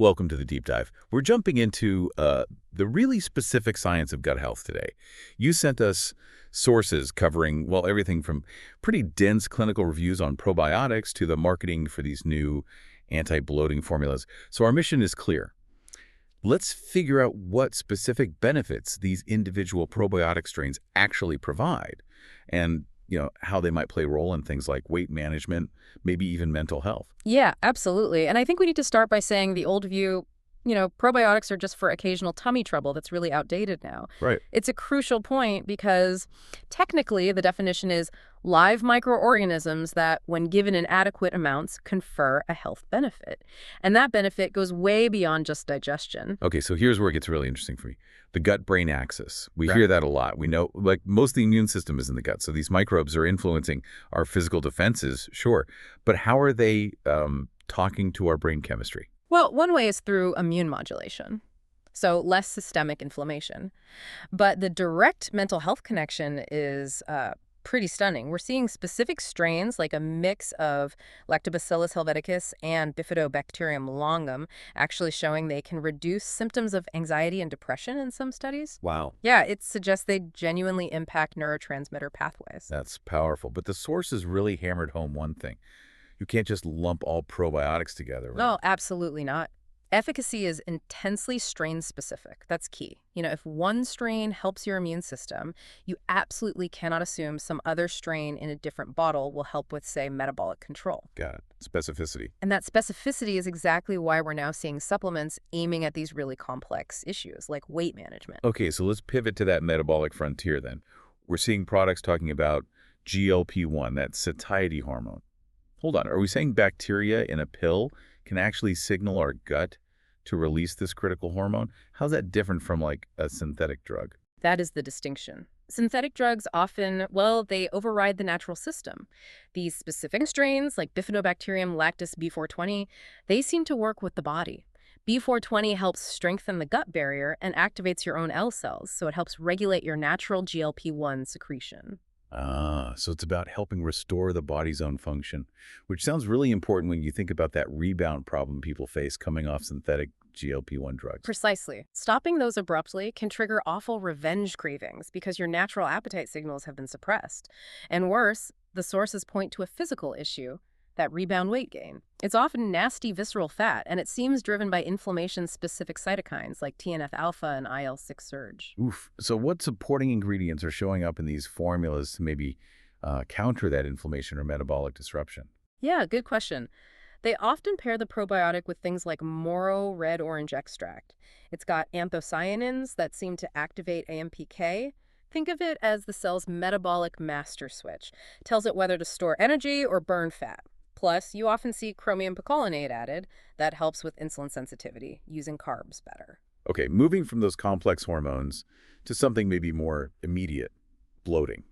Welcome to the deep dive. We're jumping into the really specific science of gut health today. You sent us sources covering, well, everything from pretty dense clinical reviews on probiotics to the marketing for these new anti-bloating formulas. So our mission is clear. Let's figure out what specific benefits these individual probiotic strains actually provide and how they might play a role in things like weight management, maybe even mental health. Yeah, absolutely. And I think we need to start by saying the old view, probiotics are just for occasional tummy trouble. That's really outdated now. Right. It's a crucial point because technically the definition is live microorganisms that, when given in adequate amounts, confer a health benefit. And that benefit goes way beyond just digestion. Okay, so here's where it gets really interesting for me. The gut-brain axis. We Right. hear that a lot. We know, like, most of the immune system is in the gut, so these microbes are influencing our physical defenses, sure. But how are they talking to our brain chemistry? Well, one way is through immune modulation, so less systemic inflammation. But the direct mental health connection is pretty stunning. We're seeing specific strains like a mix of Lactobacillus helveticus and Bifidobacterium longum actually showing they can reduce symptoms of anxiety and depression in some studies. Wow. Yeah, it suggests they genuinely impact neurotransmitter pathways. That's powerful. But the sources really hammered home one thing. You can't just lump all probiotics together, right? No, absolutely not. Efficacy is intensely strain-specific. That's key. If one strain helps your immune system, you absolutely cannot assume some other strain in a different bottle will help with, say, metabolic control. Got it. Specificity. And that specificity is exactly why we're now seeing supplements aiming at these really complex issues, like weight management. Okay, so let's pivot to that metabolic frontier then. We're seeing products talking about GLP-1, that satiety hormone. Hold on, are we saying bacteria in a pill can actually signal our gut to release this critical hormone? How's that different from, like, a synthetic drug? That is the distinction. Synthetic drugs often, well, they override the natural system. These specific strains, like Bifidobacterium lactis B420, they seem to work with the body. B420 helps strengthen the gut barrier and activates your own L cells, so it helps regulate your natural GLP-1 secretion. So it's about helping restore the body's own function, which sounds really important when you think about that rebound problem people face coming off synthetic GLP-1 drugs. Precisely. Stopping those abruptly can trigger awful revenge cravings because your natural appetite signals have been suppressed. And worse, the sources point to a physical issue, that rebound weight gain. It's often nasty visceral fat, and it seems driven by inflammation-specific cytokines like TNF-alpha and IL-6 surge. Oof. So what supporting ingredients are showing up in these formulas to maybe counter that inflammation or metabolic disruption? Yeah, good question. They often pair the probiotic with things like Moro red orange extract. It's got anthocyanins that seem to activate AMPK. Think of it as the cell's metabolic master switch. Tells it whether to store energy or burn fat. Plus, you often see chromium picolinate added. That helps with insulin sensitivity, using carbs better. Okay, moving from those complex hormones to something maybe more immediate, bloating.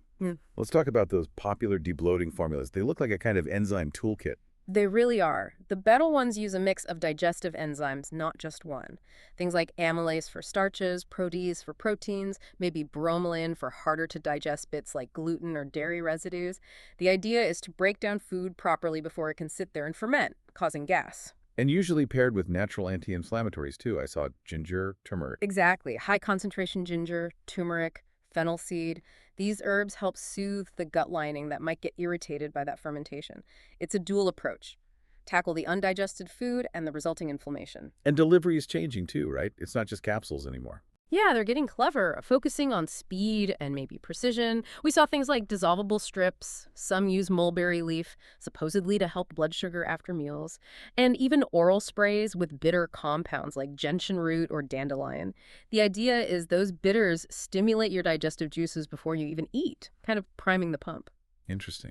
Let's talk about those popular debloating formulas. They look like a kind of enzyme toolkit. They really are. The better ones use a mix of digestive enzymes, not just one. Things like amylase for starches, protease for proteins, maybe bromelain for harder to digest bits like gluten or dairy residues. The idea is to break down food properly before it can sit there and ferment, causing gas. And usually paired with natural anti-inflammatories, too. I saw ginger, turmeric. Exactly. High concentration ginger, turmeric, fennel seed. These herbs help soothe the gut lining that might get irritated by that fermentation. It's a dual approach. Tackle the undigested food and the resulting inflammation. And delivery is changing, too, right? It's not just capsules anymore. Yeah, they're getting clever, focusing on speed and maybe precision. We saw things like dissolvable strips. Some use mulberry leaf, supposedly to help blood sugar after meals. And even oral sprays with bitter compounds like gentian root or dandelion. The idea is those bitters stimulate your digestive juices before you even eat, kind of priming the pump. Interesting.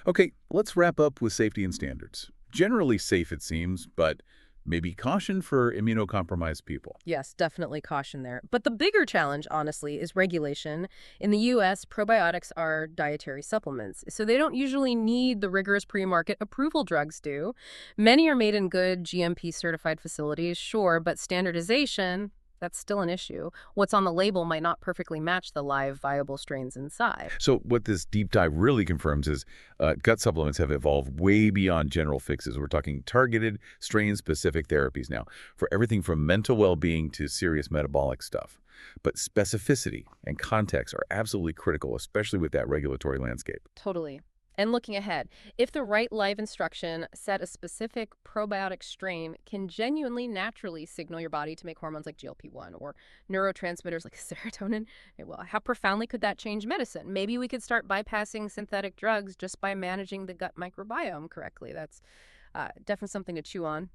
Okay, let's wrap up with safety and standards. Generally safe, it seems, but maybe caution for immunocompromised people. Yes, definitely caution there. But the bigger challenge, honestly, is regulation. In the U.S., probiotics are dietary supplements, so they don't usually need the rigorous pre-market approval drugs do. Many are made in good GMP-certified facilities, sure, but standardization, That's still an issue. What's on the label might not perfectly match the live, viable strains inside. So what this deep dive really confirms is gut supplements have evolved way beyond general fixes. We're talking targeted, strain-specific therapies now for everything from mental well-being to serious metabolic stuff. But specificity and context are absolutely critical, especially with that regulatory landscape. Totally. And looking ahead, if the right live instruction set a specific probiotic strain can genuinely naturally signal your body to make hormones like GLP-1 or neurotransmitters like serotonin, well, how profoundly could that change medicine? Maybe we could start bypassing synthetic drugs just by managing the gut microbiome correctly. That's definitely something to chew on.